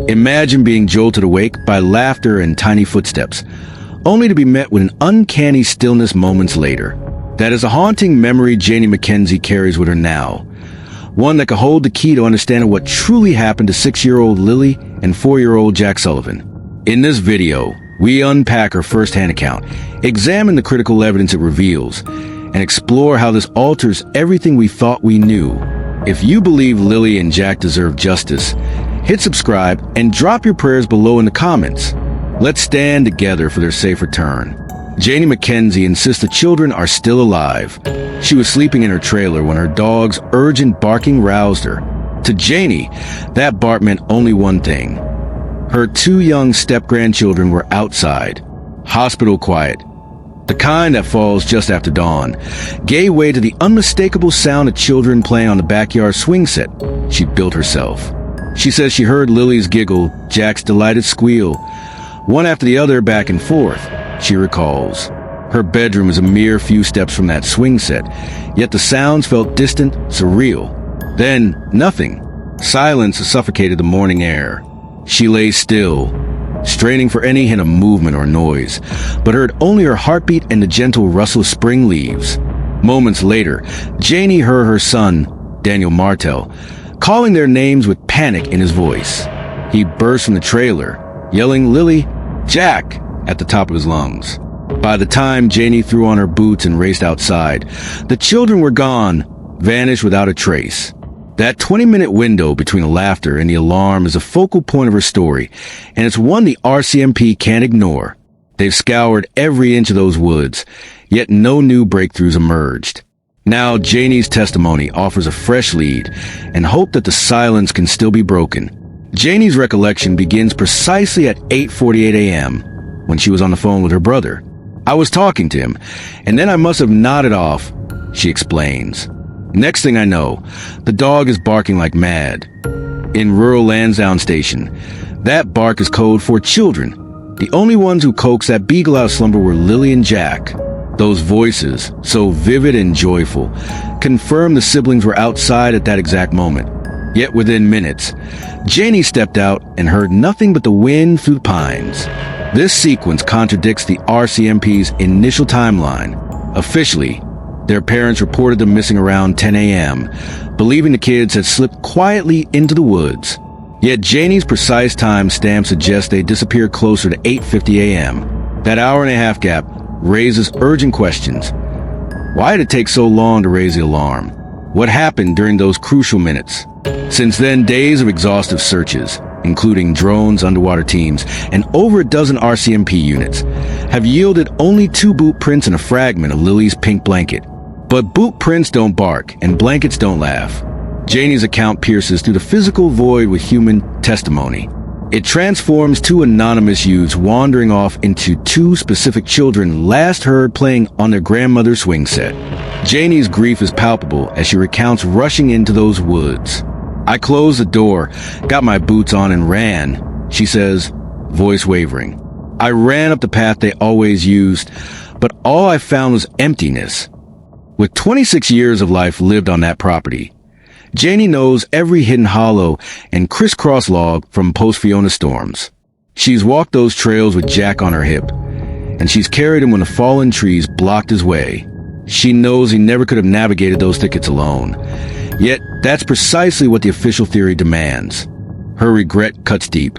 Imagine being jolted awake by laughter and tiny footsteps, only to be met with an uncanny stillness moments later. That is a haunting memory Janie McKenzie carries with her now. One that could hold the key to understanding what truly happened to 6-year-old Lilly and 4-year-old Jack Sullivan. In this video, we unpack her first-hand account, examine the critical evidence it reveals, and explore how this alters everything we thought we knew. If you believe Lilly and Jack deserve justice, hit subscribe and drop your prayers below in the comments. Let's stand together for their safe return. Janie McKenzie insists the children are still alive. She was sleeping in her trailer when her dog's urgent barking roused her. To Janie, that bark meant only one thing. Her 2 young step-grandchildren were outside. Hospital quiet, the kind that falls just after dawn, gave way to the unmistakable sound of children playing on the backyard swing set she built herself. She says she heard Lily's giggle, Jack's delighted squeal, one after the other back and forth. She recalls. Her bedroom is a mere few steps from that swing set, yet the sounds felt distant, surreal. Then, nothing. Silence suffocated the morning air. She lay still, straining for any hint of movement or noise, but heard only her heartbeat and the gentle rustle of spring leaves. Moments later, Janie heard her son, Daniel Martell, calling their names with panic in his voice. He burst from the trailer, yelling Lily, Jack, at the top of his lungs. By the time Janie threw on her boots and raced outside, the children were gone, vanished without a trace. That 20-minute window between the laughter and the alarm is a focal point of her story, and it's one the RCMP can't ignore. They've scoured every inch of those woods, yet no new breakthroughs emerged. Now Janie's testimony offers a fresh lead, and hope that the silence can still be broken. Janie's recollection begins precisely at 8:48 a.m., when she was on the phone with her brother. I was talking to him, and then I must have nodded off, she explains. Next thing I know, the dog is barking like mad. In rural Lansdowne Station, that bark is code for children. The only ones who coaxed that beagle out of slumber were Lilly and Jack. Those voices, so vivid and joyful, confirmed the siblings were outside at that exact moment. Yet within minutes, Janie stepped out and heard nothing but the wind through the pines. This sequence contradicts the RCMP's initial timeline. Officially, their parents reported them missing around 10 a.m., believing the kids had slipped quietly into the woods. Yet Janie's precise time stamp suggests they disappeared closer to 8:50 a.m. That hour-and-a-half gap raises urgent questions. Why did it take so long to raise the alarm? What happened during those crucial minutes? Since then, days of exhaustive searches, including drones, underwater teams, and over a dozen RCMP units, have yielded only 2 boot prints and a fragment of Lily's pink blanket. But boot prints don't bark, and blankets don't laugh. Janie's account pierces through the physical void with human testimony. It transforms 2 anonymous youths wandering off into 2 specific children last heard playing on their grandmother's swing set. Janie's grief is palpable as she recounts rushing into those woods. I closed the door, got my boots on and ran, she says, voice wavering. I ran up the path they always used, but all I found was emptiness. With 26 years of life lived on that property, Janie knows every hidden hollow and crisscross log from post-Fiona storms. She's walked those trails with Jack on her hip, and she's carried him when the fallen trees blocked his way. She knows he never could have navigated those thickets alone. Yet, that's precisely what the official theory demands. Her regret cuts deep.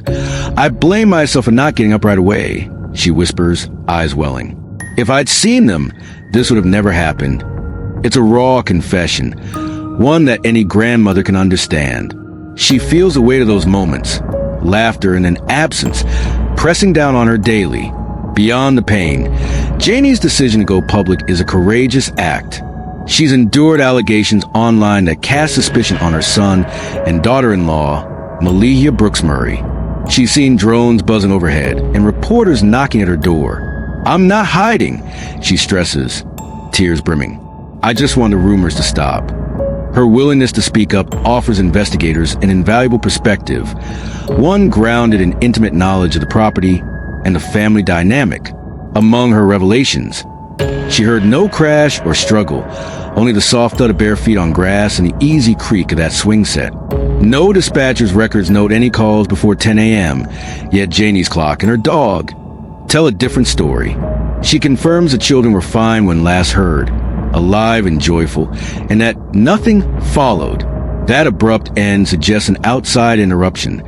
I blame myself for not getting up right away, she whispers, eyes welling. If I'd seen them, this would have never happened. It's a raw confession, one that any grandmother can understand. She feels the weight of those moments, laughter and then absence, pressing down on her daily. Beyond the pain, Janie's decision to go public is a courageous act. She's endured allegations online that cast suspicion on her son and daughter-in-law, Malihia Brooks Murray. She's seen drones buzzing overhead and reporters knocking at her door. I'm not hiding, she stresses, tears brimming. I just want the rumors to stop. Her willingness to speak up offers investigators an invaluable perspective, one grounded in intimate knowledge of the property and the family dynamic. Among her revelations, she heard no crash or struggle, only the soft thud of bare feet on grass and the easy creak of that swing set. No dispatcher's records note any calls before 10 a.m., yet Janie's clock and her dog tell a different story. She confirms the children were fine when last heard, alive and joyful, and that nothing followed. That abrupt end suggests an outside interruption,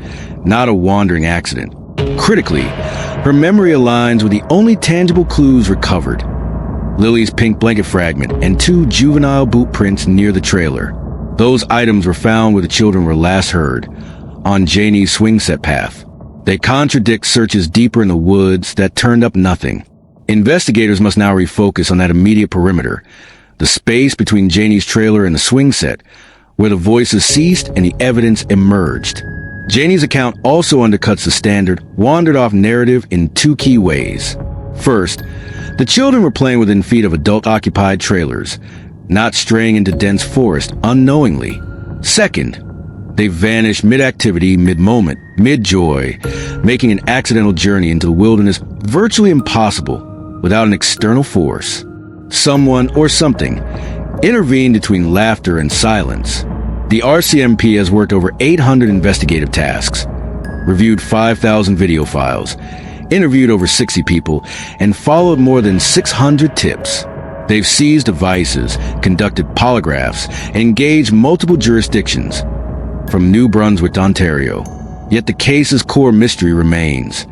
not a wandering accident. Critically, her memory aligns with the only tangible clues recovered: Lily's pink blanket fragment and 2 juvenile boot prints near the trailer. Those items were found where the children were last heard, on Janie's swing set path. They contradict searches deeper in the woods that turned up nothing. Investigators must now refocus on that immediate perimeter, the space between Janie's trailer and the swing set, where the voices ceased and the evidence emerged. Janie's account also undercuts the standard, wandered-off narrative in 2 key ways. First, the children were playing within feet of adult-occupied trailers, not straying into dense forest unknowingly. Second, they vanished mid-activity, mid-moment, mid-joy, making an accidental journey into the wilderness virtually impossible without an external force. Someone or something intervened between laughter and silence. The RCMP has worked over 800 investigative tasks, reviewed 5,000 video files, interviewed over 60 people, and followed more than 600 tips. They've seized devices, conducted polygraphs, and engaged multiple jurisdictions, from New Brunswick to Ontario. Yet the case's core mystery remains.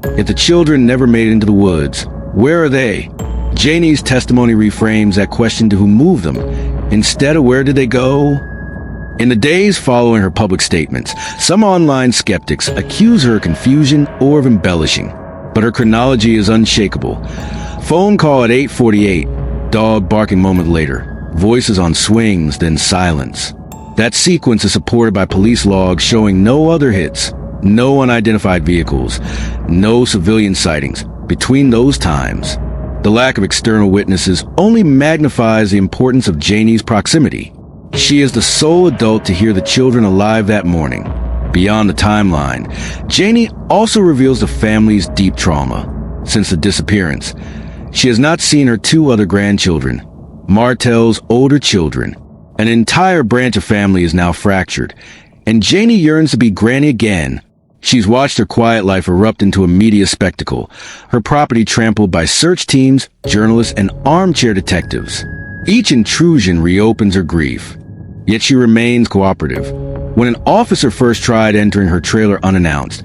If the children never made it into the woods, where are they? Janie's testimony reframes that question to who moved them, instead of where did they go? In the days following her public statements, some online skeptics accuse her of confusion or of embellishing, but her chronology is unshakable. Phone call at 8:48, dog barking moment later, voices on swings, then silence. That sequence is supported by police logs showing no other hits, no unidentified vehicles, no civilian sightings between those times. The lack of external witnesses only magnifies the importance of Janie's proximity. She is the sole adult to hear the children alive that morning. Beyond the timeline, Janie also reveals the family's deep trauma. Since the disappearance, she has not seen her 2 other grandchildren, Martel's older children. An entire branch of family is now fractured, and Janie yearns to be Granny again. She's watched her quiet life erupt into a media spectacle, her property trampled by search teams, journalists, and armchair detectives. Each intrusion reopens her grief, yet she remains cooperative. When an officer first tried entering her trailer unannounced,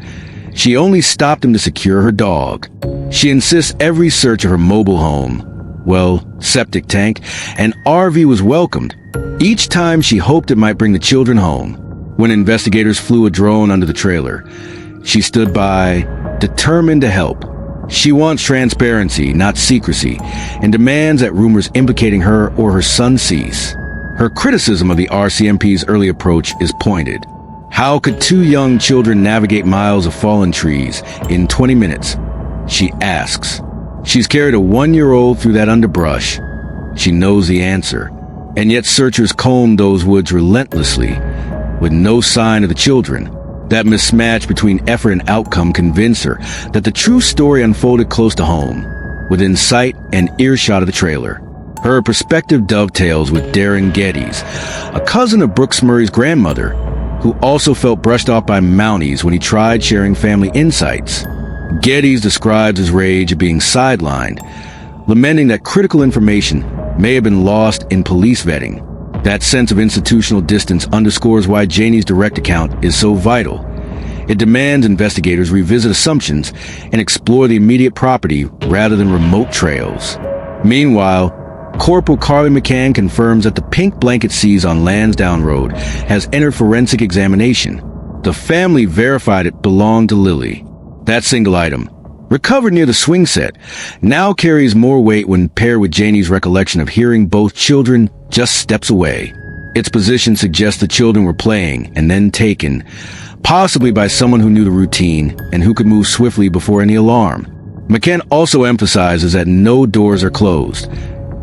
she only stopped him to secure her dog. She insists every search of her mobile home, septic tank, and RV was welcomed. Each time she hoped it might bring the children home. When investigators flew a drone under the trailer, she stood by, determined to help. She wants transparency, not secrecy, and demands that rumors implicating her or her son cease. Her criticism of the RCMP's early approach is pointed. How could 2 young children navigate miles of fallen trees in 20 minutes? She asks. She's carried a 1-year-old through that underbrush. She knows the answer. And yet searchers combed those woods relentlessly, with no sign of the children. That mismatch between effort and outcome convinced her that the true story unfolded close to home, within sight and earshot of the trailer. Her perspective dovetails with Darren Geddes, a cousin of Brooks Murray's grandmother, who also felt brushed off by Mounties when he tried sharing family insights. Geddes describes his rage at being sidelined, lamenting that critical information may have been lost in police vetting. That sense of institutional distance underscores why Janie's direct account is so vital. It demands investigators revisit assumptions and explore the immediate property rather than remote trails. Meanwhile, Corporal Carly McCann confirms that the pink blanket seized on Lansdowne Road has entered forensic examination. The family verified it belonged to Lily. That single item, recovered near the swing set, now carries more weight when paired with Janie's recollection of hearing both children just steps away. Its position suggests the children were playing and then taken, possibly by someone who knew the routine and who could move swiftly before any alarm. McCann also emphasizes that no doors are closed.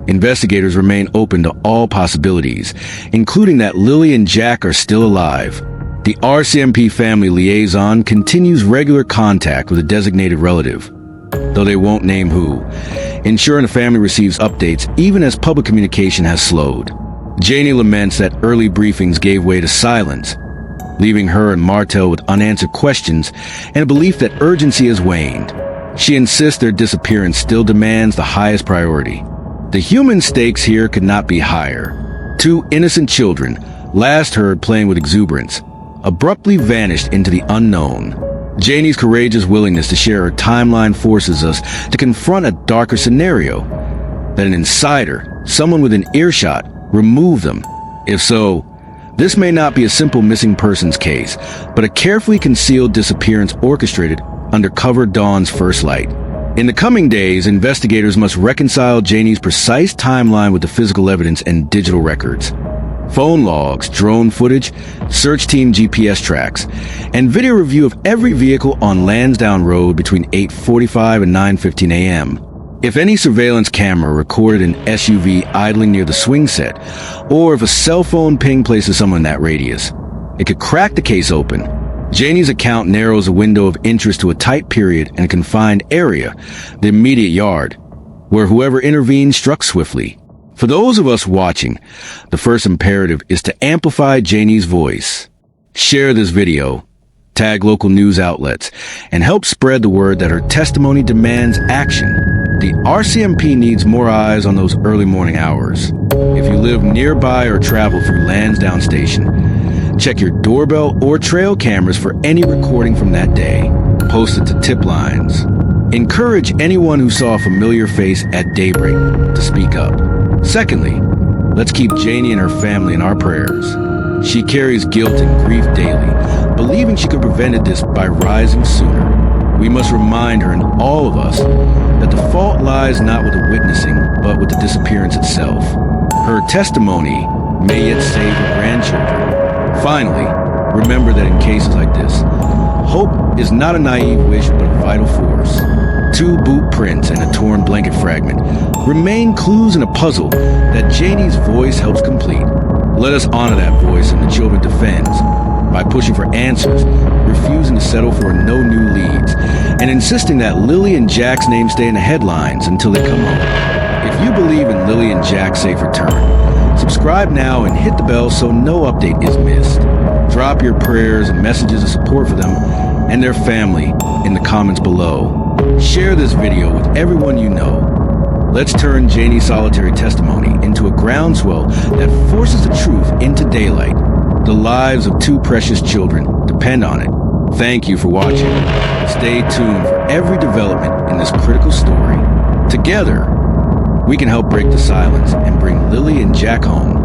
Investigators remain open to all possibilities, including that Lilly and Jack are still alive. The RCMP family liaison continues regular contact with a designated relative, though they won't name who, ensuring the family receives updates even as public communication has slowed. Janie laments that early briefings gave way to silence, leaving her and Martel with unanswered questions and a belief that urgency has waned. She insists their disappearance still demands the highest priority. The human stakes here could not be higher. Two innocent children, last heard playing with exuberance, abruptly vanished into the unknown. Janie's courageous willingness to share her timeline forces us to confront a darker scenario, that an insider, someone within earshot, remove them. If so, this may not be a simple missing persons case, but a carefully concealed disappearance orchestrated under cover dawn's first light. In the coming days, investigators must reconcile Janie's precise timeline with the physical evidence and digital records. Phone logs, drone footage, search team GPS tracks, and video review of every vehicle on Lansdowne Road between 8:45 and 9:15 a.m. If any surveillance camera recorded an SUV idling near the swing set, or if a cell phone ping places someone in that radius, it could crack the case open. Janie's account narrows a window of interest to a tight period and a confined area, the immediate yard, where whoever intervened struck swiftly. For those of us watching, the first imperative is to amplify Janie's voice. Share this video, tag local news outlets, and help spread the word that her testimony demands action. The RCMP needs more eyes on those early morning hours. If you live nearby or travel through Lansdowne Station, check your doorbell or trail cameras for any recording from that day. Post it to tip lines. Encourage anyone who saw a familiar face at daybreak to speak up. Secondly, let's keep Janie and her family in our prayers. She carries guilt and grief daily, believing she could have prevented this by rising sooner. We must remind her and all of us that the fault lies not with the witnessing, but with the disappearance itself. Her testimony may yet save her grandchildren. Finally, remember that in cases like this, hope is not a naive wish, but a vital force. Two boot prints and a torn blanket fragment remain clues in a puzzle that Janie's voice helps complete. Let us honor that voice in the children defends by pushing for answers, refusing to settle for no new leads, and insisting that Lilly and Jack's names stay in the headlines until they come home. If you believe in Lilly and Jack's safe return, subscribe now and hit the bell so no update is missed. Drop your prayers and messages of support for them and their family in the comments below. Share this video with everyone you know. Let's turn Janie's solitary testimony into a groundswell that forces the truth into daylight. The lives of two precious children depend on it. Thank you for watching. Stay tuned for every development in this critical story. Together, we can help break the silence and bring Lilly and Jack home.